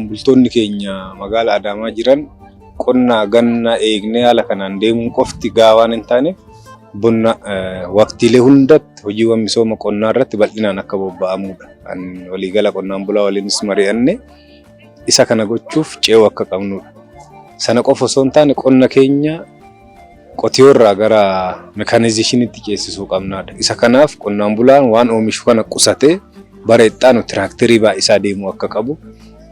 Bultoonni keenya magaalaa Adaamaa jiran qonna ganna eegnee haala kanaan deemuun qofti gaawaan hin taane bonna waqtiilee hundatti hojiiwwan misooma qonnaa irratti bal'inaan akka bobba'amudha. Waliigala qonnaan bulaa waliinis mari'anne isa kana gochuuf ce'uu akka qabnudha. Sana qofa osoo hin taane qonna keenya qotiyoo irraa gara mekaanizeeshiniitti ceesisuu qabnaadha. Isa kanaaf qonnaan bulaan waan oomishu kana qusatee bara itti aanu tiraaktarii baay'isaa deemuu akka qabu.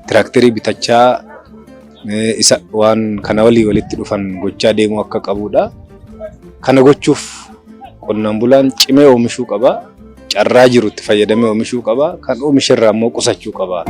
Tiraaktarii bitachaa isa waan kana walitti dhufan gochaa deemuu akka qabudha. Kana gochuuf qonnaan bulaan cimee oomishuu qaba. Carraa jirutti fayyadamee oomishuu qaba. Kan oomisherraa immoo qusachuu qaba.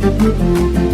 Thank you.